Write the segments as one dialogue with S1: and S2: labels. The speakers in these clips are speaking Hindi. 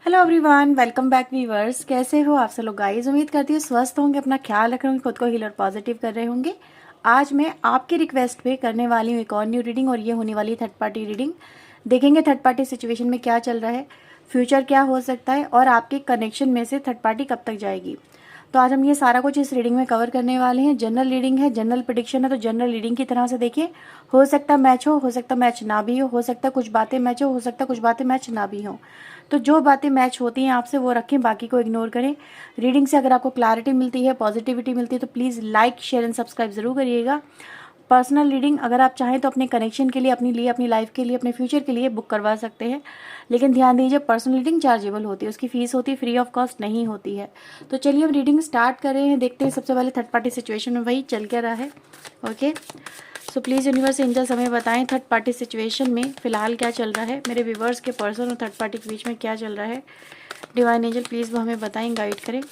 S1: Hello everyone, welcome back viewers. कैसे हो आप सब लोग गाइस? उम्मीद करती हूँ स्वस्थ होंगे, अपना ख्याल रख रहे होंगे, खुद को हील और पॉजिटिव कर रहे होंगे। आज मैं आपकी रिक्वेस्ट पे करने वाली हूँ एक और न्यू रीडिंग, और ये होने वाली थर्ड पार्टी रीडिंग। देखेंगे थर्ड पार्टी सिचुएशन में क्या चल रहा है, फ्यूचर क्या हो सकता है, और आपके कनेक्शन में से थर्ड पार्टी कब तक जाएगी। तो आज हम ये सारा कुछ इस रीडिंग में कवर करने वाले हैं। जनरल रीडिंग है, जनरल प्रेडिक्शन है, तो जनरल रीडिंग की तरह से देखिए। हो सकता मैच हो सकता मैच ना भी हो सकता कुछ बातें मैच हो सकता कुछ बातें मैच ना भी हो। तो जो बातें मैच होती हैं आपसे वो रखें, बाकी को इग्नोर करें। रीडिंग से अगर आपको क्लैरिटी मिलती है, पॉजिटिविटी मिलती है, तो please like share and subscribe जरूर करिएगा। पर्सनल रीडिंग अगर आप चाहें तो अपने कनेक्शन के लिए, अपनी लाइफ के लिए, अपने फ्यूचर के लिए बुक करवा सकते हैं। लेकिन ध्यान दीजिए, पर्सनल रीडिंग चार्जेबल होती है, उसकी फीस होती है, फ्री ऑफ कॉस्ट नहीं होती है। तो चलिए हम रीडिंग स्टार्ट कर रहे हैं। देखते हैं सबसे पहले थर्ड पार्टी सिचुएशन में वही चल क्या रहा है। Okay, so please universe angels हमें बताएं थर्ड पार्टी सिचुएशन में फ़िलहाल क्या चल रहा है, मेरे व्यूवर्स के पर्सन और थर्ड पार्टी के बीच में क्या चल रहा है। डिवाइन एंजल प्लीज़ वो हमें बताएं, गाइड करें।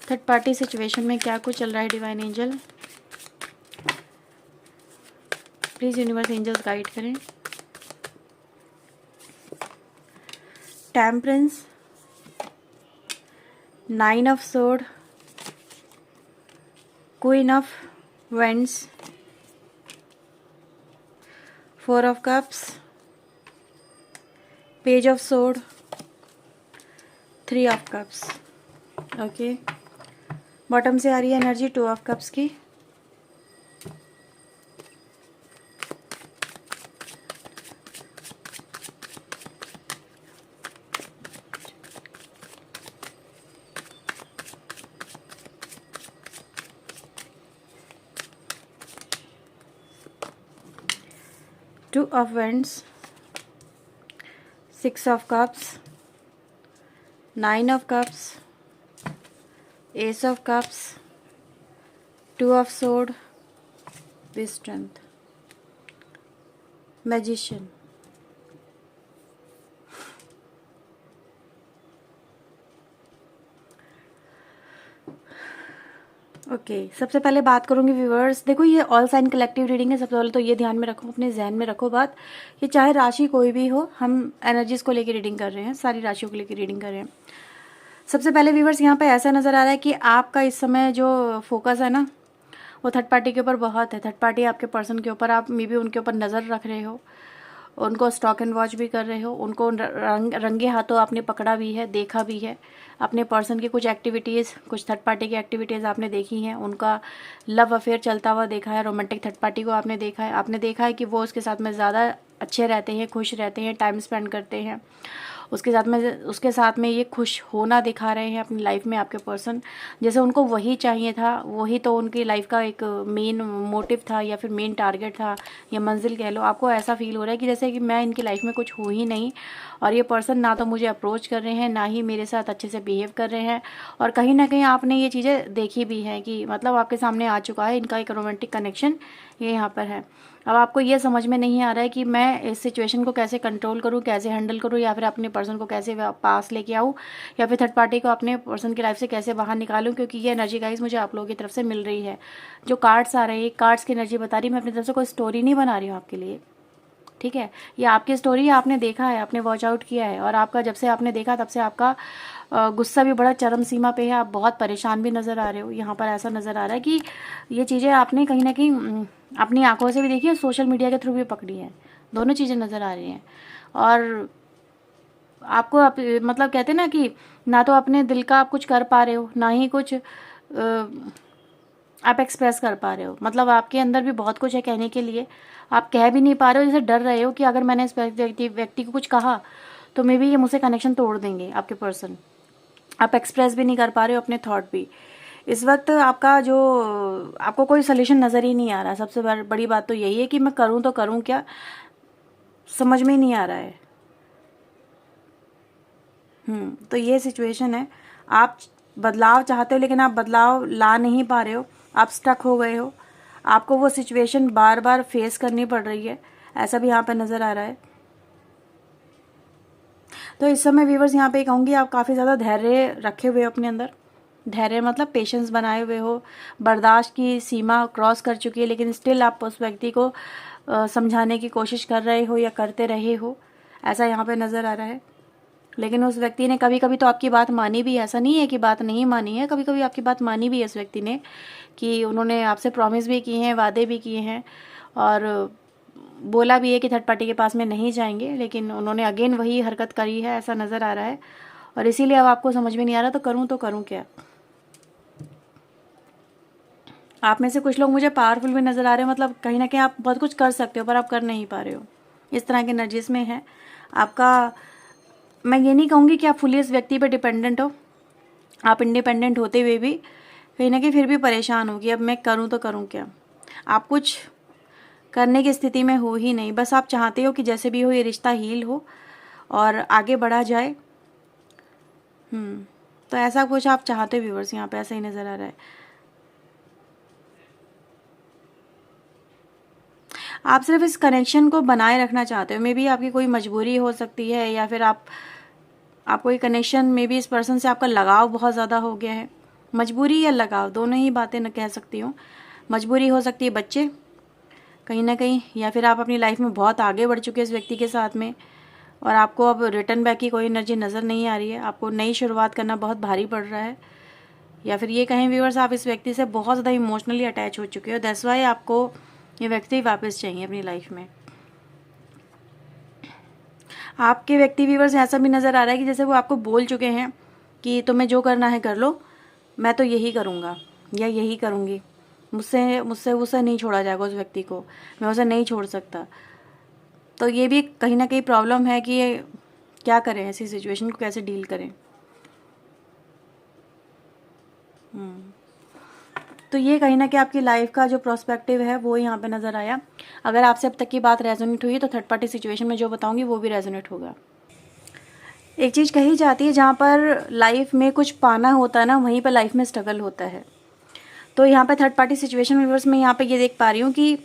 S1: थर्ड पार्टी सिचुएशन में क्या कुछ चल रहा है divine angel, please universe angels guide करें। Temperance, 9 of sword, queen of wands, 4 of cups, page of sword, 3 of cups. Okay, bottom से आ रही है एनर्जी 2 ऑफ कप्स की, two of wands, 6 of cups, 9 of cups, ace of cups, 2 of sword, with strength, magician. Okay, सबसे पहले बात करूंगी व्यूवर्स। देखो, ये ऑल साइन कलेक्टिव रीडिंग है। सबसे पहले तो ये ध्यान में रखो, अपने जहन में रखो बात, ये चाहे राशि कोई भी हो, हम एनर्जीज को लेकर रीडिंग कर रहे हैं, सारी राशियों को लेकर रीडिंग कर रहे हैं। सबसे पहले व्यूवर्स, यहाँ पे ऐसा नज़र आ रहा है कि आपका इस समय जो फोकस है ना, वो थर्ड पार्टी के ऊपर बहुत है। थर्ड पार्टी आपके पर्सन के ऊपर, आप मे बी उनके ऊपर नज़र रख रहे हो, उनको स्टॉक एंड वॉच भी कर रहे हो, उनको रंगे हाथों आपने पकड़ा भी है, देखा भी है। अपने पर्सन की कुछ एक्टिविटीज़, कुछ थर्ड पार्टी की एक्टिविटीज़ आपने देखी हैं, उनका लव अफेयर चलता हुआ देखा है, रोमांटिक थर्ड पार्टी को आपने देखा है। आपने देखा है कि वो उसके साथ में ज़्यादा अच्छे रहते हैं, खुश रहते हैं, टाइम स्पेंड करते हैं, उसके साथ में ये खुश होना दिखा रहे हैं अपनी लाइफ में। आपके पर्सन जैसे उनको वही चाहिए था, वही तो उनकी लाइफ का एक मेन मोटिव था, या फिर मेन टारगेट था, या मंजिल कह लो। आपको ऐसा फील हो रहा है कि जैसे कि मैं इनकी लाइफ में कुछ हूँ ही नहीं, और ये पर्सन ना तो मुझे अप्रोच कर रहे हैं, ना ही मेरे साथ अच्छे से बिहेव कर रहे हैं। और कहीं ना कहीं आपने ये चीज़ें देखी भी हैं कि मतलब आपके सामने आ चुका है इनका एक रोमांटिक कनेक्शन, ये यहाँ पर है। अब आपको ये समझ में नहीं आ रहा है कि मैं इस सिचुएशन को कैसे कंट्रोल करूँ, कैसे हैंडल करूँ, या फिर अपने पर्सन को कैसे पास लेके आऊँ, या फिर थर्ड पार्टी को अपने पर्सन की लाइफ से कैसे बाहर निकालूँ। क्योंकि ये एनर्जी गाइस मुझे आप लोगों की तरफ से मिल रही है। जो कार्ड्स आ रहे हैं, कार्ड्स की एनर्जी बता रही है। मैं अपनी तरफ से कोई स्टोरी नहीं बना रही हूँ आपके लिए, ठीक है। ये आपकी स्टोरी है, आपने देखा है, आपने वॉच आउट किया है, और आपका जब से आपने देखा तब से आपका गुस्सा भी बड़ा चरम सीमा पे है। आप बहुत परेशान भी नज़र आ रहे हो। यहाँ पर ऐसा नज़र आ रहा है कि ये चीज़ें आपने कहीं ना कहीं अपनी आंखों से भी देखी है, सोशल मीडिया के थ्रू भी पकड़ी है। दोनों चीज़ें नज़र आ रही हैं। और आपको मतलब कहते हैं ना कि ना तो अपने दिल का आप कुछ कर पा रहे हो, ना ही कुछ आप एक्सप्रेस कर पा रहे हो। मतलब आपके अंदर भी बहुत कुछ है कहने के लिए, आप कह भी नहीं पा रहे हो। जैसे डर रहे हो कि अगर मैंने इस व्यक्ति को कुछ कहा तो मे बी ये मुझसे कनेक्शन तोड़ देंगे आपके पर्सन। आप एक्सप्रेस भी नहीं कर पा रहे हो अपने थॉट भी। इस वक्त आपका जो आपको कोई सोल्यूशन नज़र ही नहीं आ रहा। सबसे बड़ी बात तो यही है कि मैं करूँ तो करूँ क्या, समझ में ही नहीं आ रहा है। तो ये सिचुएशन है। आप बदलाव चाहते हो, लेकिन आप बदलाव ला नहीं पा रहे हो, आप स्टक हो गए हो। आपको वो सिचुएशन बार बार फेस करनी पड़ रही है, ऐसा भी यहाँ पे नज़र आ रहा है। तो इस समय व्यूवर्स यहाँ पे कहूँगी, आप काफ़ी ज़्यादा धैर्य रखे हुए हो अपने अंदर। धैर्य मतलब पेशेंस बनाए हुए हो, बर्दाश्त की सीमा क्रॉस कर चुकी है, लेकिन स्टिल आप उस व्यक्ति को समझाने की कोशिश कर रहे हो या करते रहे हो, ऐसा यहाँ पे नज़र आ रहा है। लेकिन उस व्यक्ति ने कभी कभी तो आपकी बात मानी भी, ऐसा नहीं है कि बात नहीं मानी है, कभी कभी आपकी बात मानी भी है इस व्यक्ति ने, कि उन्होंने आपसे प्रॉमिस भी किए हैं, वादे भी किए हैं और बोला भी है कि थर्ड पार्टी के पास में नहीं जाएंगे, लेकिन उन्होंने अगेन वही हरकत करी है, ऐसा नज़र आ रहा है। और इसीलिए अब आपको समझ में नहीं आ रहा तो करूँ क्या। आप में से कुछ लोग मुझे पावरफुल भी नज़र आ रहे हो, मतलब कहीं ना कहीं आप बहुत कुछ कर सकते हो पर आप कर नहीं पा रहे हो, इस तरह के एनर्जीज में है आपका। मैं ये नहीं कहूँगी कि आप फुली इस व्यक्ति पे डिपेंडेंट हो, आप इंडिपेंडेंट होते हुए भी कहीं ना कहीं फिर भी परेशान हो कि अब मैं करूँ तो करूँ क्या। आप कुछ करने की स्थिति में हो ही नहीं, बस आप चाहते हो कि जैसे भी हो ये रिश्ता हील हो और आगे बढ़ा जाए। तो ऐसा कुछ आप चाहते हो व्यूअर्स, यहाँ पे ऐसा ही नज़र आ रहा है। आप सिर्फ इस कनेक्शन को बनाए रखना चाहते हो, मे बी आपकी कोई मजबूरी हो सकती है, या फिर आपको ये कनेक्शन, मे बी इस पर्सन से आपका लगाव बहुत ज़्यादा हो गया है। मजबूरी या लगाव दोनों ही बातें न कह सकती हूँ। मजबूरी हो सकती है बच्चे कहीं ना कहीं, या फिर आप अपनी लाइफ में बहुत आगे बढ़ चुके हैं इस व्यक्ति के साथ में और आपको अब रिटर्न बैक की कोई एनर्जी नज़र नहीं आ रही है, आपको नई शुरुआत करना बहुत भारी पड़ रहा है। या फिर ये कहें व्यूअर्स, आप इस व्यक्ति से बहुत ज़्यादा इमोशनली अटैच हो चुके हो, दैट्स वाई आपको ये व्यक्ति वापस चाहिए अपनी लाइफ में। आपके व्यक्ति व्यूअर्स ऐसा भी नज़र आ रहा है कि जैसे वो आपको बोल चुके हैं कि तुम्हें जो करना है कर लो, मैं तो यही करूँगा या यही करूँगी, मुझसे उसे नहीं छोड़ा जाएगा, उस व्यक्ति को मैं उसे नहीं छोड़ सकता। तो ये भी कहीं ना कहीं प्रॉब्लम है कि ये क्या करें, ऐसी सिचुएशन को कैसे डील करें। तो ये कहीं ना कहीं आपकी लाइफ का जो प्रोस्पेक्टिव है वो यहाँ पे नज़र आया। अगर आपसे अब तक की बात रेजोनेट हुई तो थर्ड पार्टी सिचुएशन में जो बताऊंगी वो भी रेजोनेट होगा। एक चीज़ कही जाती है, जहाँ पर लाइफ में कुछ पाना होता है ना, वहीं पर लाइफ में स्ट्रगल होता है। तो यहाँ पे थर्ड पार्टी सिचुएशन व्यूअर्स में यहाँ पे ये देख पा रही हूँ कि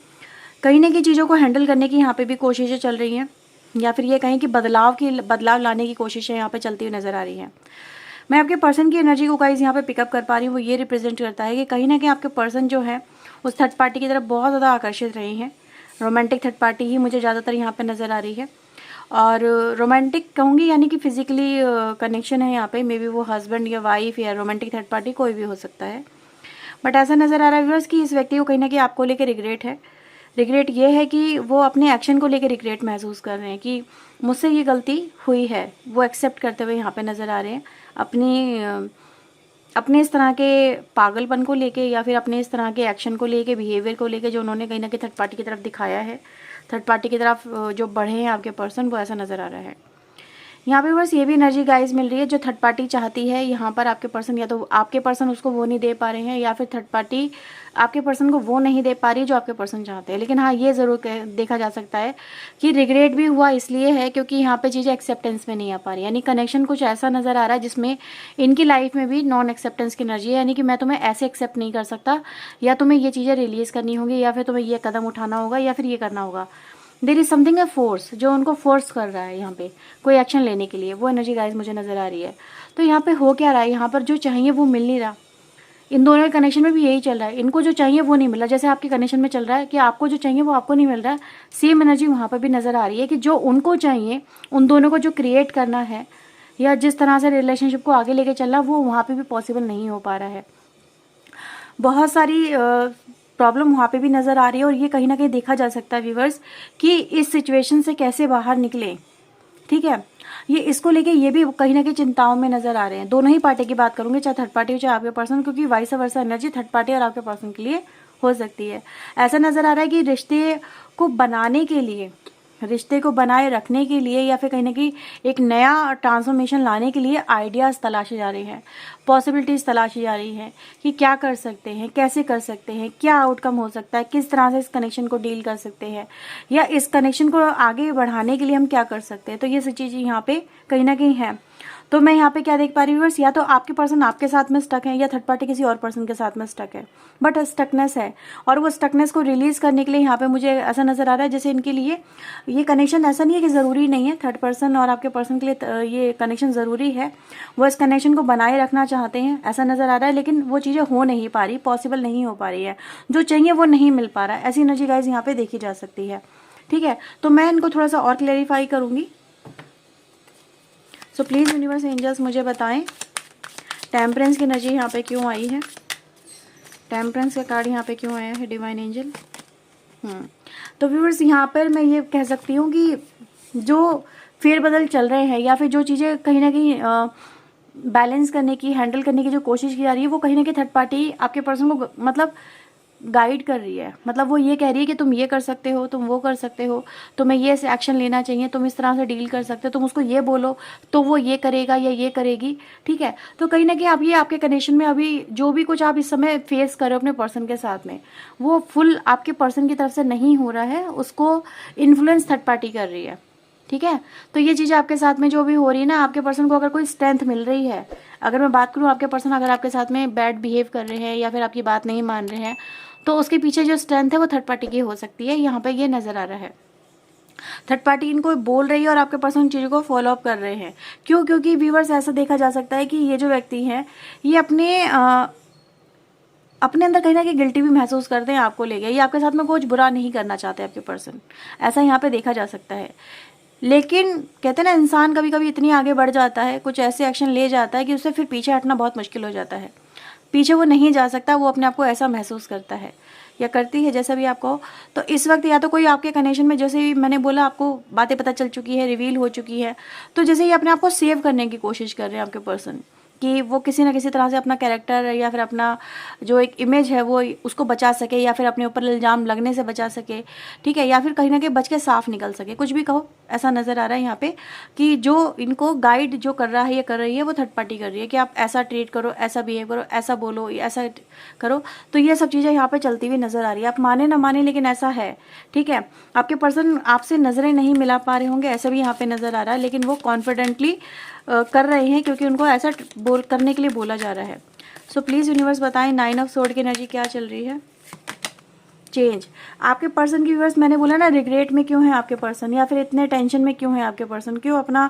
S1: कहीं ना कहीं चीज़ों को हैंडल करने की यहाँ पे भी कोशिशें चल रही हैं, या फिर ये कहें कि बदलाव लाने की कोशिशें यहाँ पे चलती हुई नज़र आ रही हैं। मैं आपके पर्सन की एनर्जी को गाइस यहाँ पे पिकअप कर पा रही हूँ, वो ये रिप्रेजेंट करता है कि कहीं ना कहीं आपके पर्सन जो है उस थर्ड पार्टी की तरफ बहुत ज़्यादा आकर्षित रहे हैं। रोमांटिक थर्ड पार्टी ही मुझे ज़्यादातर यहाँ पे नज़र आ रही है, और रोमांटिक कहूँगी यानी कि फिजिकली कनेक्शन है यहाँ पे, मे बी वो हस्बैंड या वाइफ या रोमांटिक थर्ड पार्टी कोई भी हो सकता है। बट ऐसा नज़र आ रहा है व्यूअर्स कि इस व्यक्ति को कहीं ना कहीं आपको लेकर रिग्रेट है। रिग्रेट ये है कि वो अपने एक्शन को लेकर रिग्रेट महसूस कर रहे हैं कि मुझसे ये गलती हुई है, वो एक्सेप्ट करते हुए यहाँ पे नज़र आ रहे हैं अपने इस तरह के पागलपन को लेके, या फिर अपने इस तरह के एक्शन को लेके, बिहेवियर को लेके जो उन्होंने कहीं ना कहीं थर्ड पार्टी की तरफ दिखाया है, थर्ड पार्टी की तरफ जो बढ़े हैं आपके पर्सन, वो ऐसा नज़र आ रहा है। यहाँ पे बस ये भी एनर्जी गाइज मिल रही है, जो थर्ड पार्टी चाहती है यहाँ पर आपके पर्सन, या तो आपके पर्सन उसको वो नहीं दे पा रहे हैं, या फिर थर्ड पार्टी आपके पर्सन को वो नहीं दे पा रही जो आपके पर्सन चाहते हैं। लेकिन हाँ, ये ज़रूर देखा जा सकता है कि रिग्रेट भी हुआ इसलिए है क्योंकि यहाँ पे चीज़ें एक्सेप्टेंस में नहीं आ पा रही, यानी कनेक्शन कुछ ऐसा नज़र आ रहा है जिसमें इनकी लाइफ में भी नॉन एक्सेप्टेंस की एनर्जी है, यानी कि मैं तुम्हें ऐसे एक्सेप्ट नहीं कर सकता, या तुम्हें ये चीज़ें रिलीज़ करनी होगी, या फिर तुम्हें ये कदम उठाना होगा, या फिर ये करना होगा। There is something a force जो उनको फोर्स कर रहा है यहाँ पे कोई एक्शन लेने के लिए, वो एनर्जी गाइस मुझे नज़र आ रही है। तो यहाँ पे हो क्या रहा है, यहाँ पर जो चाहिए वो मिल नहीं रहा। इन दोनों के कनेक्शन में भी यही चल रहा है, इनको जो चाहिए वो नहीं मिल रहा, जैसे आपके कनेक्शन में चल रहा है कि आपको जो चाहिए वो आपको नहीं मिल रहा है। सेम एनर्जी वहाँ पर भी नज़र आ रही है कि जो उनको चाहिए, उन दोनों को जो क्रिएट करना है या जिस तरह से रिलेशनशिप को आगे लेके चलना, वो वहाँ पर भी पॉसिबल नहीं हो पा रहा है। बहुत सारी प्रॉब्लम वहाँ पे भी नज़र आ रही है, और ये कहीं ना कहीं देखा जा सकता है व्यूवर्स कि इस सिचुएशन से कैसे बाहर निकले। ठीक है, ये इसको लेके ये भी कहीं ना कहीं चिंताओं में नज़र आ रहे हैं। दोनों ही पार्टी की बात करूंगी, चाहे थर्ड पार्टी हो चाहे आपके पर्सन, क्योंकि vice versa energy third party और आपके पर्सन के लिए हो सकती है। ऐसा नज़र आ रहा है कि रिश्ते को बनाने के लिए, रिश्ते को बनाए रखने के लिए, या फिर कहीं ना कहीं एक नया ट्रांसफॉर्मेशन लाने के लिए आइडियाज़ तलाशे जा रहे हैं, पॉसिबिलिटीज़ तलाशी जा रही हैं कि क्या कर सकते हैं, कैसे कर सकते हैं, क्या आउटकम हो सकता है, किस तरह से इस कनेक्शन को डील कर सकते हैं, या इस कनेक्शन को आगे बढ़ाने के लिए हम क्या कर सकते हैं। तो ये सब चीज़ें यहाँ पे कहीं ना कहीं है। तो मैं यहाँ पे क्या देख पा रही हूँ, या तो आपके पर्सन आपके साथ में स्टक है, या थर्ड पार्टी किसी और पर्सन के साथ में स्टक है, बट स्टकनेस है, और वो स्टकनेस को रिलीज करने के लिए यहाँ पे मुझे ऐसा नज़र आ रहा है जैसे इनके लिए ये कनेक्शन ऐसा नहीं है कि ज़रूरी नहीं है, थर्ड पर्सन और आपके पर्सन के लिए ये कनेक्शन ज़रूरी है, वो इस कनेक्शन को बनाए रखना चाहते हैं, ऐसा नज़र आ रहा है। लेकिन वो चीज़ें हो नहीं पा रही, पॉसिबल नहीं हो पा रही है, जो चाहिए वो नहीं मिल पा रहा है। ऐसी एनर्जी गाइज यहाँ पे देखी जा सकती है। ठीक है, तो मैं इनको थोड़ा सा और क्लेरिफाई करूँगी। सो प्लीज़ यूनिवर्स एंजल्स मुझे बताएं टेम्परेंस की एनर्जी यहाँ पे क्यों आई है, टेम्परेंस का कार्ड यहाँ पे क्यों आया है डिवाइन एंजल। तो व्यूअर्स यहाँ पर मैं ये कह सकती हूँ कि जो फेरबदल चल रहे हैं या फिर जो चीज़ें कहीं ना कहीं बैलेंस करने की, हैंडल करने की जो कोशिश की जा रही है, वो कहीं ना कहीं थर्ड पार्टी आपके पर्सन को मतलब गाइड कर रही है। मतलब वो ये कह रही है कि तुम ये कर सकते हो, तुम वो कर सकते हो, तुम्हें ये एक्शन लेना चाहिए, तुम इस तरह से डील कर सकते हो, तुम उसको ये बोलो तो वो ये करेगा या ये करेगी। ठीक है, तो कहीं ना कहीं आप ये आपके कनेक्शन में अभी जो भी कुछ आप इस समय फेस कर रहे हो अपने पर्सन के साथ में, वो फुल आपके पर्सन की तरफ से नहीं हो रहा है, उसको इन्फ्लुएंस थर्ड पार्टी कर रही है। ठीक है, तो ये चीज़ आपके साथ में जो भी हो रही है ना, आपके पर्सन को अगर कोई स्ट्रेंथ मिल रही है, अगर मैं बात करूँ आपके पर्सन अगर आपके साथ में बैड बिहेव कर रहे हैं या फिर आपकी बात नहीं मान रहे हैं, तो उसके पीछे जो स्ट्रेंथ है वो थर्ड पार्टी की हो सकती है। यहाँ पे ये नज़र आ रहा है थर्ड पार्टी इनको बोल रही है और आपके पर्सन चीज़ों को फॉलो अप कर रहे हैं। क्यों? क्योंकि व्यूअर्स ऐसा देखा जा सकता है कि ये जो व्यक्ति हैं ये अपने अंदर कहीं ना कहीं गिल्टी भी महसूस करते हैं आपको लेके, ये आपके साथ में कुछ बुरा नहीं करना चाहते आपके पर्सन, ऐसा यहाँ पे देखा जा सकता है। लेकिन कहते हैं ना, इंसान कभी कभी इतनी आगे बढ़ जाता है, कुछ ऐसे एक्शन ले जाता है कि उससे फिर पीछे हटना बहुत मुश्किल हो जाता है। पीछे वो नहीं जा सकता, वो अपने आप को ऐसा महसूस करता है या करती है, जैसा भी आप कहो। तो इस वक्त या तो कोई आपके कनेक्शन में, जैसे ही मैंने बोला आपको बातें पता चल चुकी है, रिवील हो चुकी है, तो जैसे ही अपने आप को सेव करने की कोशिश कर रहे हैं आपके पर्सन, कि वो किसी ना किसी तरह से अपना कैरेक्टर या फिर अपना जो एक इमेज है वो उसको बचा सके, या फिर अपने ऊपर इल्ज़ाम लगने से बचा सके। ठीक है, या फिर कहीं ना कहीं बच के साफ निकल सके, कुछ भी कहो। ऐसा नज़र आ रहा है यहाँ पे कि जो इनको गाइड जो कर रहा है या कर रही है वो थर्ड पार्टी कर रही है कि आप ऐसा ट्रीट करो, ऐसा बिहेव करो, ऐसा बोलो, ऐसा करो। तो ये सब चीज़ें यहाँ पे चलती हुई नज़र आ रही है। आप माने ना माने लेकिन ऐसा है। ठीक है, आपके पर्सन आपसे नज़रें नहीं मिला पा रहे होंगे, ऐसा भी यहाँ पे नज़र आ रहा है, लेकिन वो कॉन्फिडेंटली कर रहे हैं क्योंकि उनको ऐसा बोल करने के लिए बोला जा रहा है। सो प्लीज़ यूनिवर्स बताएं 9 ऑफ सोर्ड की एनर्जी क्या चल रही है। चेंज, आपके पर्सन की व्यूअर्स मैंने बोला ना, रिग्रेट में क्यों है आपके पर्सन, या फिर इतने टेंशन में क्यों है आपके पर्सन, क्यों अपना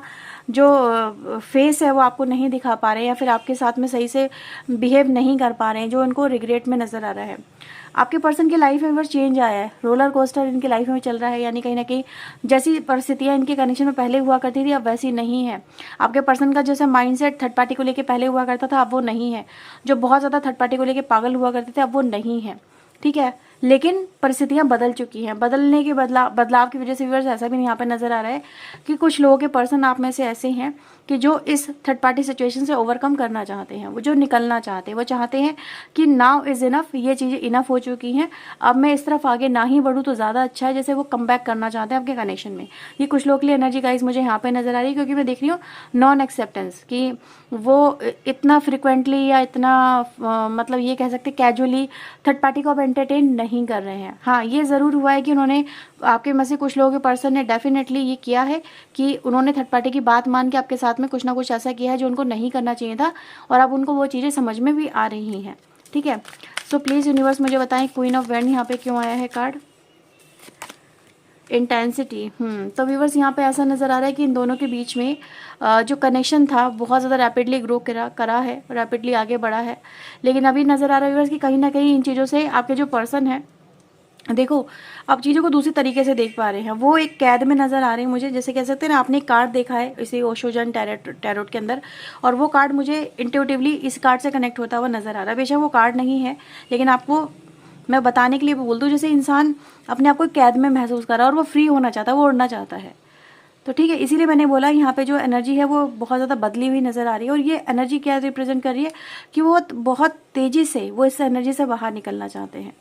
S1: जो फेस है वो आपको नहीं दिखा पा रहे हैं या फिर आपके साथ में सही से बिहेव नहीं कर पा रहे हैं, जो इनको रिग्रेट में नज़र आ रहा है। आपके पर्सन की लाइफ में व्यूअर्स चेंज आया है, रोलर कोस्टर इनकी लाइफ में चल रहा है, यानी कहीं ना कहीं जैसी परिस्थितियां इनके कनेक्शन में पहले हुआ करती थी अब वैसी नहीं है। आपके पर्सन का जैसा माइंडसेट थर्ड पार्टी को लेके पहले हुआ करता था अब वो नहीं है, जो बहुत ज़्यादा थर्ड पार्टी को लेके पागल हुआ करते थे अब वो नहीं है। ठीक है, लेकिन परिस्थितियां बदल चुकी हैं, बदलने के बदलाव की वजह से व्यूअर्स ऐसा भी यहाँ पे नज़र आ रहा है कि कुछ लोगों के पर्सन आप में से ऐसे हैं कि जो इस थर्ड पार्टी सिचुएशन से ओवरकम करना चाहते हैं, वो जो निकलना चाहते हैं, वो चाहते हैं कि नाउ इज़ इनफ, ये चीज़ें इनफ हो चुकी हैं, अब मैं इस तरफ आगे ना ही बढ़ूँ तो ज़्यादा अच्छा है। जैसे वो कम बैक करना चाहते हैं आपके कनेक्शन में। ये कुछ लोगों के लिए एनर्जी गाइस मुझे यहाँ पे नज़र आ रही है, क्योंकि मैं देख रही हूँ नॉन एक्सेप्टेंस, कि वो इतना फ्रिक्वेंटली या इतना मतलब ये कह सकते कैजुअली थर्ड पार्टी को अब एंटरटेन नहीं कर रहे हैं। हाँ, ये ज़रूर हुआ है कि उन्होंने, आपके में से कुछ लोगों के पर्सन ने डेफिनेटली ये किया है कि उन्होंने थर्ड पार्टी की बात मान के आपके साथ में कुछ ना कुछ ऐसा किया है जो उनको नहीं करना चाहिए था, और अब उनको वो चीज़ें समझ में भी आ रही हैं। ठीक है, सो प्लीज़ यूनिवर्स मुझे बताएं क्वीन ऑफ वैंड यहाँ पे क्यों आया है कार्ड। इंटेंसिटी, तो व्यूवर्स यहाँ पे ऐसा नज़र आ रहा है कि इन दोनों के बीच में जो कनेक्शन था बहुत ज़्यादा रैपिडली ग्रो करा है, रैपिडली आगे बढ़ा है। लेकिन अभी नज़र आ रहा है व्यूवर्स कि कहीं ना कहीं इन चीज़ों से आपके जो पर्सन है, देखो आप चीज़ों को दूसरी तरीके से देख पा रहे हैं, वो एक कैद में नज़र आ रहे हैं मुझे। जैसे कह सकते हैं ना, आपने एक कार्ड देखा है इसी ओशोजन टैरोट के अंदर, और वो कार्ड मुझे इंट्यूटिवली इस कार्ड से कनेक्ट होता हुआ नज़र आ रहा है। बेशक वो कार्ड नहीं है, लेकिन आपको मैं बताने के लिए बोल दूँ, जैसे इंसान अपने आप को कैद में महसूस कर रहा है और वो फ्री होना चाहता है, वो उड़ना चाहता है। तो ठीक है, इसीलिए मैंने बोला यहाँ पे जो एनर्जी है वो बहुत ज़्यादा बदली हुई नज़र आ रही है, और ये एनर्जी क्या रिप्रेजेंट कर रही है कि वो बहुत तेज़ी से वो इस एनर्जी से बाहर निकलना चाहते हैं।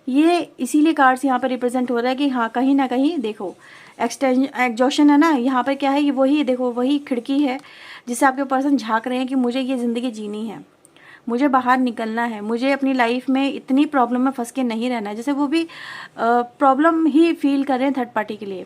S1: ये इसीलिए कार्ड्स यहाँ पर रिप्रेजेंट हो रहा है कि हाँ, कहीं ना कहीं देखो एग्जॉशन है ना, यहाँ पर क्या है, ये वही देखो वही खिड़की है जिससे आपके पर्सन झांक रहे हैं कि मुझे ये ज़िंदगी जीनी है, मुझे बाहर निकलना है, मुझे अपनी लाइफ में इतनी प्रॉब्लम में फंस के नहीं रहना है। जैसे वो भी प्रॉब्लम ही फील कर रहे हैं थर्ड पार्टी के लिए।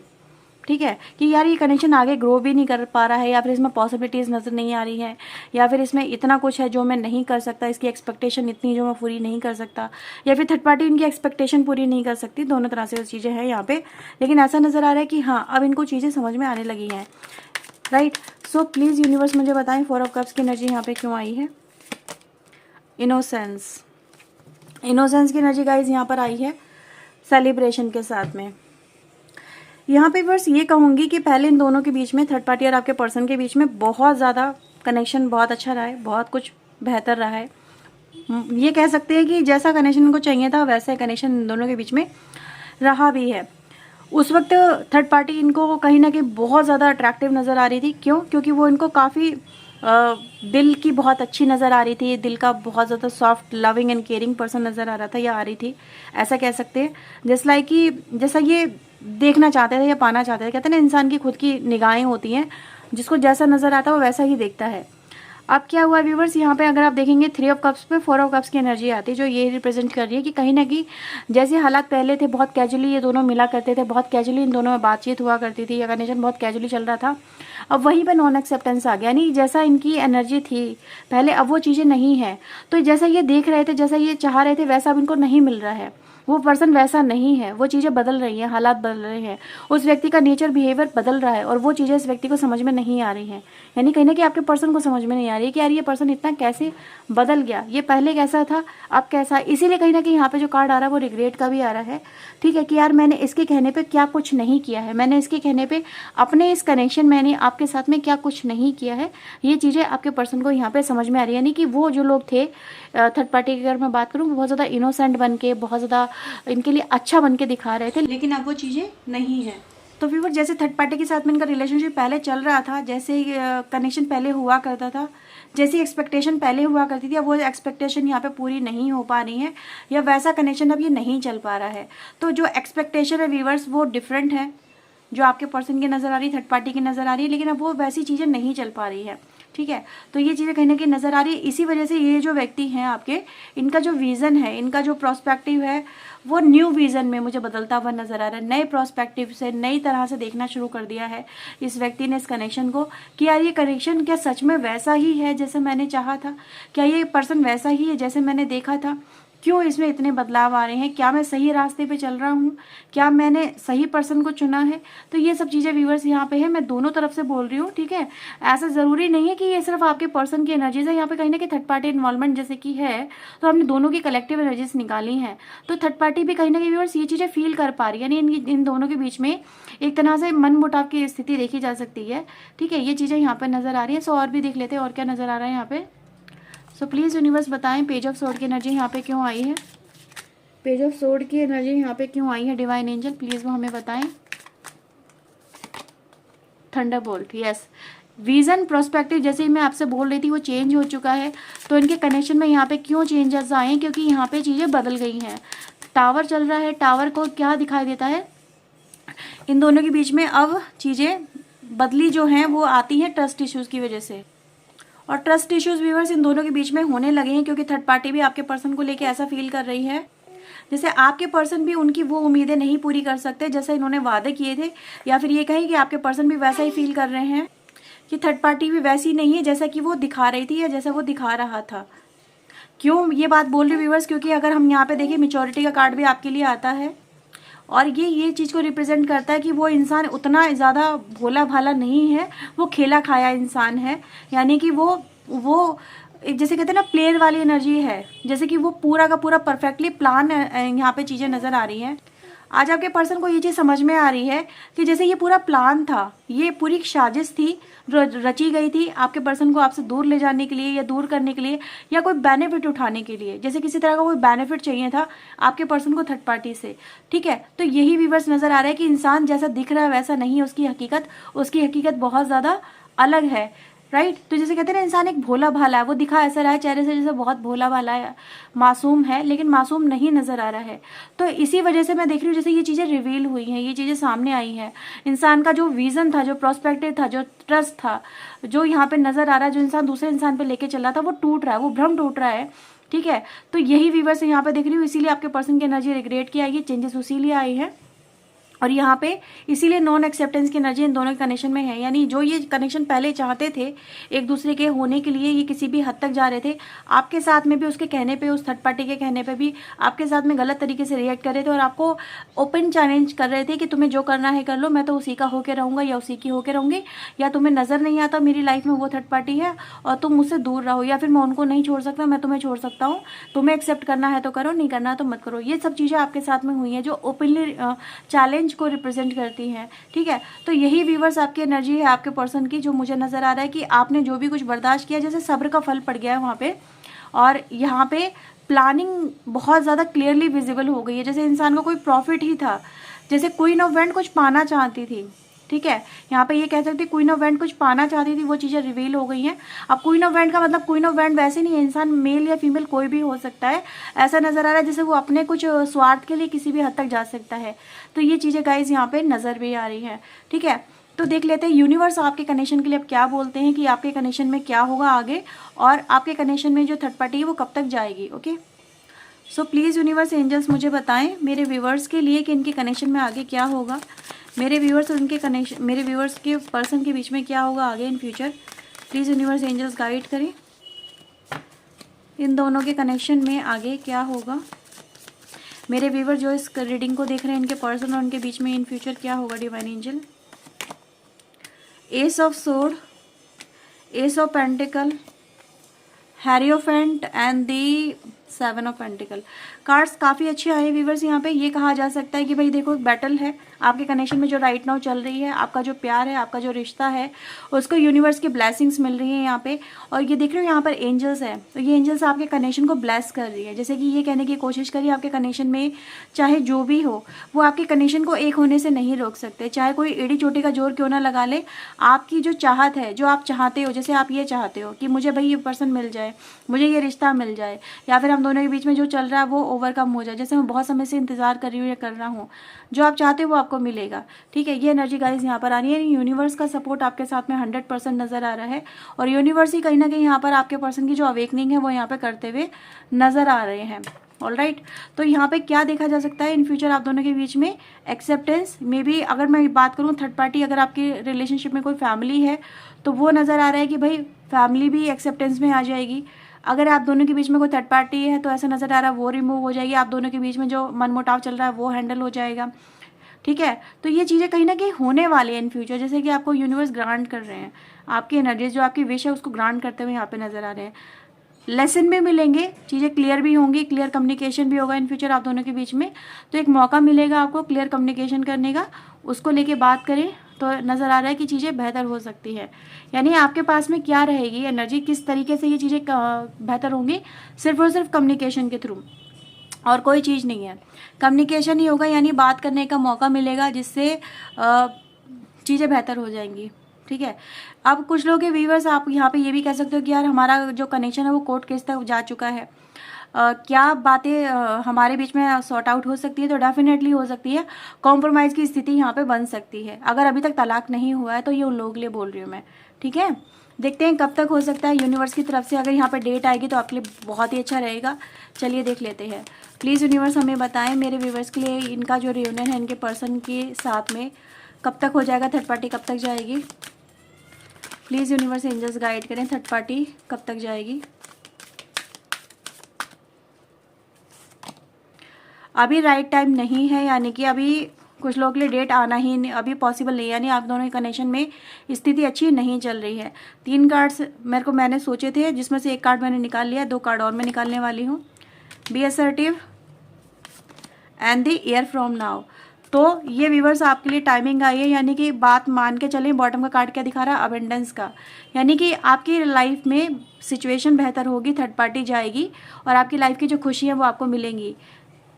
S1: ठीक है, कि यार ये कनेक्शन आगे ग्रो भी नहीं कर पा रहा है, या फिर इसमें पॉसिबिलिटीज़ नज़र नहीं आ रही हैं, या फिर इसमें इतना कुछ है जो मैं नहीं कर सकता, इसकी एक्सपेक्टेशन इतनी जो मैं पूरी नहीं कर सकता, या फिर थर्ड पार्टी इनकी एक्सपेक्टेशन पूरी नहीं कर सकती। दोनों तरह से चीज़ें हैं यहाँ पे, लेकिन ऐसा नज़र आ रहा है कि हाँ, अब इनको चीज़ें समझ में आने लगी हैं। राइट, सो प्लीज़ यूनिवर्स मुझे बताएं 4 ऑफ कप्स की एनर्जी यहाँ पे क्यों आई है। इनोसेंस की एनर्जी गाइज यहाँ पर आई है सेलिब्रेशन के साथ में। यहाँ पे बस ये कहूँगी कि पहले इन दोनों के बीच में, थर्ड पार्टी और आपके पर्सन के बीच में बहुत ज़्यादा कनेक्शन बहुत अच्छा रहा है, बहुत कुछ बेहतर रहा है। ये कह सकते हैं कि जैसा कनेक्शन इनको चाहिए था वैसा कनेक्शन इन दोनों के बीच में रहा भी है। उस वक्त थर्ड पार्टी इनको कहीं ना कहीं बहुत ज़्यादा अट्रैक्टिव नज़र आ रही थी। क्यों? क्योंकि वो इनको काफ़ी दिल की बहुत अच्छी नज़र आ रही थी, दिल का बहुत ज़्यादा soft loving and caring person नज़र आ रहा था या आ रही थी, ऐसा कह सकते हैं। जस्ट लाइक कि जैसा ये देखना चाहते थे या पाना चाहते थे। कहते हैं ना, इंसान की खुद की निगाहें होती हैं, जिसको जैसा नज़र आता है वो वैसा ही देखता है। अब क्या हुआ व्यूवर्स, यहाँ पे अगर आप देखेंगे 3 ऑफ कप्स पे 4 ऑफ कप्स की एनर्जी आती है, जो ये रिप्रेजेंट कर रही है कि कहीं ना कहीं जैसे हालात पहले थे, बहुत कैजुअली ये दोनों मिला करते थे, बहुत कैजुअली इन दोनों में बातचीत हुआ करती थी, या कनेक्शन बहुत कैजुअली चल रहा था। अब वहीं पे नॉन एक्सेप्टेंस आ गया, यानी जैसा इनकी एनर्जी थी पहले, अब वो चीज़ें नहीं है। तो जैसा ये देख रहे थे, जैसा ये चाह रहे थे, वैसा अब इनको नहीं मिल रहा है। वो पर्सन वैसा नहीं है, वो चीज़ें बदल रही हैं, हालात बदल रहे हैं, उस व्यक्ति का नेचर बिहेवियर बदल रहा है, और वो चीज़ें इस व्यक्ति को समझ में नहीं आ रही हैं। यानी कहीं ना कहीं आपके पर्सन को समझ में नहीं आ रही है कि यार ये पर्सन इतना कैसे बदल गया, ये पहले कैसा था अब कैसा। इसीलिए कहीं ना कहीं यहाँ पे जो कार्ड आ रहा है वो रिग्रेट का भी आ रहा है। ठीक है, कि यार मैंने इसके कहने पे क्या कुछ नहीं किया है, मैंने इसके कहने पे अपने इस कनेक्शन मैंने आपके साथ में क्या कुछ नहीं किया है। ये चीज़ें आपके पर्सन को यहाँ पे समझ में आ रही है। यानी कि वो जो लोग थे थर्ड पार्टी की, अगर मैं बात करूँ, बहुत ज़्यादा इनोसेंट बन के, बहुत ज़्यादा इनके लिए अच्छा बन के दिखा रहे थे, लेकिन अब वो चीज़ें नहीं है। तो फिर जैसे थर्ड पार्टी के साथ में इनका रिलेशनशिप पहले चल रहा था, जैसे कनेक्शन पहले हुआ करता था, जैसी एक्सपेक्टेशन पहले हुआ करती थी, अब वो एक्सपेक्टेशन यहाँ पे पूरी नहीं हो पा रही है, या वैसा कनेक्शन अब ये नहीं चल पा रहा है। तो जो एक्सपेक्टेशन है व्यूअर्स वो डिफरेंट है, जो आपके पर्सन की नज़र आ रही है, थर्ड पार्टी की नज़र आ रही है, लेकिन अब वो वैसी चीज़ें नहीं चल पा रही है। ठीक है, तो ये चीज़ें कहीं ना कहीं नज़र आ रही है। इसी वजह से ये जो व्यक्ति हैं आपके, इनका जो विज़न है, इनका जो प्रोस्पेक्टिव है, वो न्यू विज़न में मुझे बदलता हुआ नज़र आ रहा है। नए प्रोस्पेक्टिव से, नई तरह से देखना शुरू कर दिया है इस व्यक्ति ने इस कनेक्शन को, कि यार ये कनेक्शन क्या सच में वैसा ही है जैसे मैंने चाहा था, क्या ये पर्सन वैसा ही है जैसे मैंने देखा था, क्यों इसमें इतने बदलाव आ रहे हैं, क्या मैं सही रास्ते पे चल रहा हूँ, क्या मैंने सही पर्सन को चुना है। तो ये सब चीज़ें व्यूअर्स यहाँ पे है, मैं दोनों तरफ से बोल रही हूँ। ठीक है, ऐसा ज़रूरी नहीं है कि ये सिर्फ आपके पर्सन की एनर्जीज है, यहाँ पे कहीं ना कहीं थर्ड पार्टी इन्वॉल्वमेंट जैसे कि है, तो हमने दोनों की कलेक्टिव एनर्जीज निकाली हैं। तो थर्ड पार्टी भी कहीं ना कहीं व्यूअर्स ये चीज़ें फील कर पा रही है, यानी इन दोनों के बीच में एक तरह से मन मुटाव की स्थिति देखी जा सकती है। ठीक है, ये चीज़ें यहाँ पर नज़र आ रही है। सो और भी देख लेते हैं और क्या नज़र आ रहा है यहाँ पे। सो प्लीज़ यूनिवर्स बताएं, पेज ऑफ सोर्ड की एनर्जी यहाँ पे क्यों आई है, पेज ऑफ सोर्ड की एनर्जी यहाँ पे क्यों आई है। डिवाइन एंजल प्लीज़ वो हमें बताएं। Thunderbolt, yes. विजन प्रोस्पेक्टिव, जैसे मैं आपसे बोल रही थी, वो चेंज हो चुका है। तो इनके कनेक्शन में यहाँ पे क्यों चेंजेस आए हैं, क्योंकि यहाँ पे चीज़ें बदल गई हैं। टावर चल रहा है, टावर को क्या दिखाई देता है, इन दोनों के बीच में अब चीज़ें बदली जो हैं वो आती हैं ट्रस्ट इश्यूज़ की वजह से। और ट्रस्ट इश्यूज़ व्यूअर्स इन दोनों के बीच में होने लगे हैं, क्योंकि थर्ड पार्टी भी आपके पर्सन को लेके ऐसा फील कर रही है जैसे आपके पर्सन भी उनकी वो उम्मीदें नहीं पूरी कर सकते जैसे इन्होंने वादे किए थे, या फिर ये कहें कि आपके पर्सन भी वैसा ही फील कर रहे हैं कि थर्ड पार्टी भी वैसी नहीं है जैसा कि वो दिखा रही थी या जैसा वो दिखा रहा था। क्यों ये बात बोल रही व्यूअर्स, क्योंकि अगर हम यहाँ पे देखें, मैच्योरिटी का कार्ड भी आपके लिए आता है, और ये चीज़ को रिप्रेजेंट करता है कि वो इंसान उतना ज़्यादा भोला भाला नहीं है, वो खेला खाया इंसान है। यानी कि वो जैसे कहते हैं ना, प्लेयर वाली एनर्जी है, जैसे कि वो पूरा का पूरा परफेक्टली प्लान यहाँ पे चीज़ें नज़र आ रही हैं। आज आपके पर्सन को ये चीज़ समझ में आ रही है कि जैसे ये पूरा प्लान था, ये पूरी साजिश थी जो रची गई थी आपके पर्सन को आपसे दूर ले जाने के लिए, या दूर करने के लिए, या कोई बेनिफिट उठाने के लिए। जैसे किसी तरह का कोई बेनिफिट चाहिए था आपके पर्सन को थर्ड पार्टी से। ठीक है, तो यही व्यूअर्स नज़र आ रहा है कि इंसान जैसा दिख रहा है वैसा नहीं है, उसकी हकीकत बहुत ज़्यादा अलग है। राइट, तो जैसे कहते हैं ना, इंसान एक भोला भाला है, वो दिखा ऐसा रहा है चेहरे से जैसे बहुत भोला भाला है, मासूम है, लेकिन मासूम नहीं नज़र आ रहा है। तो इसी वजह से मैं देख रही हूँ जैसे ये चीज़ें रिवील हुई हैं, ये चीज़ें सामने आई हैं। इंसान का जो विज़न था, जो प्रोस्पेक्टिव था, जो ट्रस्ट था, जो यहाँ पे नज़र आ रहा है, जो इंसान दूसरे इंसान पे लेके चल रहा था, वो टूट रहा है, वो भ्रम टूट रहा है। ठीक है, तो यही व्यूअर्स से यहाँ पे देख रही हूँ, इसीलिए आपके पर्सन की एनर्जी रिग्रेट की आई है, चेंजेस उसीलिए आई है। और यहाँ पे इसीलिए नॉन एक्सेप्टेंस की एनर्जी इन दोनों के कनेक्शन में है। यानी जो ये कनेक्शन पहले चाहते थे एक दूसरे के होने के लिए, ये किसी भी हद तक जा रहे थे, आपके साथ में भी उसके कहने पे, उस थर्ड पार्टी के कहने पे भी आपके साथ में गलत तरीके से रिएक्ट कर रहे थे, और आपको ओपन चैलेंज कर रहे थे कि तुम्हें जो करना है कर लो, मैं तो उसी का होके रहूँगा या उसी की होके रहूँगी, या तुम्हें नज़र नहीं आता मेरी लाइफ में वो थर्ड पार्टी है और तुम मुझसे दूर रहो, या फिर मैं उनको नहीं छोड़ सकता, मैं तुम्हें छोड़ सकता हूँ, तुम्हें एक्सेप्ट करना है तो करो, नहीं करना तो मत करो। ये सब चीज़ें आपके साथ में हुई हैं जो ओपनली चैलेंज चेंज को रिप्रेजेंट करती हैं, ठीक है। तो यही व्यूवर्स आपकी एनर्जी है आपके पर्सन की, जो मुझे नज़र आ रहा है कि आपने जो भी कुछ बर्दाश्त किया, जैसे सब्र का फल पड़ गया है वहाँ पे, और यहाँ पे प्लानिंग बहुत ज़्यादा क्लियरली विजिबल हो गई है। जैसे इंसान को कोई प्रॉफिट ही था, जैसे क्वीन ऑफ वैंड कुछ पाना चाहती थी, ठीक है, यहाँ पे ये कह सकते क्वीन ऑफ वैंड कुछ पाना चाहती थी, वो चीज़ें रिवील हो गई हैं। अब क्वीन ऑफ वैंड का मतलब क्वीन ऑफ वैंड वैसे नहीं है, इंसान मेल या फीमेल कोई भी हो सकता है, ऐसा नज़र आ रहा है जैसे वो अपने कुछ स्वार्थ के लिए किसी भी हद तक जा सकता है। तो ये चीज़ें गाइज यहाँ पे नज़र भी आ रही है, ठीक है। तो देख लेते हैं यूनिवर्स आपके कनेक्शन के लिए अब क्या बोलते हैं, कि आपके कनेक्शन में क्या होगा आगे, और आपके कनेक्शन में जो थर्ड पार्टी है वो कब तक जाएगी। Okay, so please universe angels मुझे बताएं मेरे व्यूवर्स के लिए कि इनके कनेक्शन में आगे क्या होगा, मेरे व्यूवर्स और उनके कनेक्शन, मेरे व्यूवर्स के पर्सन के बीच में क्या होगा आगे in future. Please universe angels guide करें इन दोनों के कनेक्शन में आगे क्या होगा। मेरे व्यूवर जो इस रीडिंग को देख रहे हैं, इनके पर्सन और उनके बीच में इन फ्यूचर क्या होगा। Divine angel, ace of sword, ace of pentacle, hierophant and the 7 of pentacle. Cards काफ़ी अच्छे आए व्यूवर्स। यहाँ पे ये कहा जा सकता है कि भाई देखो बैटल है आपके कनेक्शन में जो राइट नाउ चल रही है, आपका जो प्यार है, आपका जो रिश्ता है, उसको यूनिवर्स की ब्लेसिंग्स मिल रही है यहाँ पे। और ये देख रहे हो यहाँ पर एंजल्स है, तो ये एंजल्स आपके कनेक्शन को ब्लेस कर रही है। जैसे कि ये कहने की कोशिश करिए आपके कनेक्शन में चाहे जो भी हो, वो आपके कनेक्शन को एक होने से नहीं रोक सकते, चाहे कोई एड़ी चोटी का जोर क्यों ना लगा ले। आपकी जो चाहत है, जो आप चाहते हो, जैसे आप ये चाहते हो कि मुझे भाई ये पर्सन मिल जाए, मुझे ये रिश्ता मिल जाए, या फिर हम दोनों के बीच में जो चल रहा है वो ओवरकम हो जाए, जैसे मैं बहुत समय से इंतजार कर रही हूँ या कर रहा हूँ, जो आप चाहते हो वो आपको मिलेगा, ठीक है। ये एनर्जी गाइस यहाँ पर आ रही है। यूनिवर्स का सपोर्ट आपके साथ में 100% नजर आ रहा है, और यूनिवर्स ही कहीं ना कहीं यहाँ पर आपके पर्सन की जो अवेकनिंग है वो यहाँ पे करते हुए नजर आ रहे हैं। ऑलराइट, तो यहाँ पे क्या देखा जा सकता है इन फ्यूचर आप दोनों के बीच में, एक्सेप्टेंस मे बी। अगर मैं बात करूँ थर्ड पार्टी, अगर आपके रिलेशनशिप में कोई फैमिली है तो वो नज़र आ रहा है कि भाई फैमिली भी एक्सेप्टेंस में आ जाएगी। अगर आप दोनों के बीच में कोई थर्ड पार्टी है तो ऐसा नज़र आ रहा है वो रिमूव हो जाएगी, आप दोनों के बीच में जो मनमुटाव चल रहा है वो हैंडल हो जाएगा, ठीक है। तो ये चीज़ें कहीं ना कहीं होने वाली है इन फ्यूचर, जैसे कि आपको यूनिवर्स ग्रांट कर रहे हैं, आपकी एनर्जीज जो आपकी विश है उसको ग्रांट करते हुए यहाँ पे नज़र आ रहे हैं। लेसन भी मिलेंगे, चीज़ें क्लियर भी होंगी, क्लियर कम्युनिकेशन भी होगा इन फ्यूचर आप दोनों के बीच में। तो एक मौका मिलेगा आपको क्लियर कम्युनिकेशन करने का, उसको लेके बात करें तो नज़र आ रहा है कि चीज़ें बेहतर हो सकती है। यानी आपके पास में क्या रहेगी एनर्जी, किस तरीके से ये चीज़ें बेहतर होंगी, सिर्फ और सिर्फ कम्युनिकेशन के थ्रू, और कोई चीज़ नहीं है। कम्युनिकेशन ही होगा, यानी बात करने का मौका मिलेगा, जिससे चीज़ें बेहतर हो जाएंगी, ठीक है। अब कुछ लोग के व्यूवर्स आप यहाँ पे ये भी कह सकते हो कि यार हमारा जो कनेक्शन है वो कोर्ट केस तक जा चुका है, क्या बातें हमारे बीच में सॉर्ट आउट हो सकती है, तो डेफिनेटली हो सकती है। कॉम्प्रोमाइज़ की स्थिति यहाँ पे बन सकती है। अगर अभी तक तलाक नहीं हुआ है तो ये उन लोगों के लिए बोल रही हूँ मैं, ठीक है। देखते हैं कब तक हो सकता है यूनिवर्स की तरफ से। अगर यहाँ पर डेट आएगी तो आपके लिए बहुत ही अच्छा रहेगा। चलिए देख लेते हैं। प्लीज़ यूनिवर्स हमें बताएं मेरे व्यूवर्स के लिए इनका जो रियूनियन है इनके पर्सन के साथ में कब तक हो जाएगा, थर्ड पार्टी कब तक जाएगी। प्लीज़ यूनिवर्स एंजल्स गाइड करें, थर्ड पार्टी कब तक जाएगी। अभी राइट टाइम नहीं है, यानी कि अभी कुछ लोगों के लिए डेट आना ही अभी पॉसिबल नहीं है, यानी आप दोनों के कनेक्शन में स्थिति अच्छी नहीं चल रही है। 3 कार्ड्स मैंने सोचे थे, जिसमें से 1 कार्ड मैंने निकाल लिया, 2 कार्ड और मैं निकालने वाली हूँ। Be assertive and the year from now. तो ये व्यूवर्स आपके लिए टाइमिंग आई है, यानी कि बात मान के चलें। बॉटम का कार्ड क्या दिखा रहा है, अबेंडेंस का, यानी कि आपकी लाइफ में सिचुएशन बेहतर होगी, थर्ड पार्टी जाएगी और आपकी लाइफ की जो खुशी है वो आपको मिलेंगी।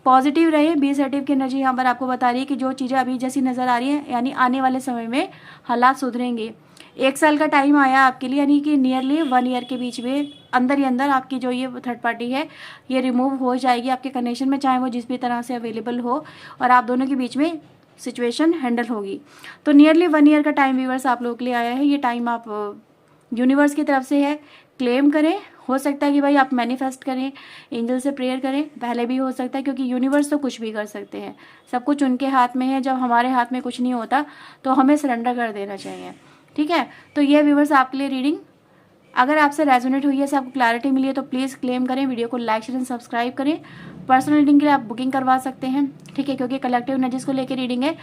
S1: पॉजिटिव रहे। बी असर्टिव की एनर्जी यहाँ पर आपको बता रही है कि जो चीज़ें अभी जैसी नज़र आ रही है, यानी आने वाले समय में हालात सुधरेंगे। 1 साल का टाइम आया आपके लिए, यानी कि नियरली 1 ईयर के बीच में अंदर ही अंदर आपकी जो ये थर्ड पार्टी है ये रिमूव हो जाएगी आपके कनेक्शन में, चाहे वो जिस भी तरह से अवेलेबल हो, और आप दोनों के बीच में सिचुएशन हैंडल होगी। तो नियरली 1 ईयर का टाइम व्यूवर्स आप लोगों के लिए आया है। ये टाइम आप यूनिवर्स की तरफ से है, क्लेम करें। हो सकता है कि भाई आप मैनिफेस्ट करें, एंजल से प्रेयर करें, पहले भी हो सकता है, क्योंकि यूनिवर्स तो कुछ भी कर सकते हैं, सब कुछ उनके हाथ में है। जब हमारे हाथ में कुछ नहीं होता तो हमें सरेंडर कर देना चाहिए, ठीक है। तो ये व्यूवर्स आपके लिए रीडिंग अगर आपसे रेजोनेट हुई है, से आपको क्लैरिटी मिली है, तो प्लीज़ क्लेम करें, वीडियो को लाइक शेयर एंड सब्सक्राइब करें। पर्सनल रीडिंग के लिए आप बुकिंग करवा सकते हैं, ठीक है, क्योंकि कलेक्टिव एनर्जीज को लेकर रीडिंग है।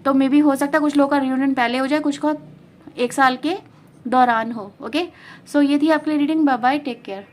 S1: तो मे भी हो सकता है कुछ लोगों का रियूनियन पहले हो जाए, कुछ का 1 साल के दौरान हो। ओके, सो ये थी आपके लिए reading. Bye bye, take care.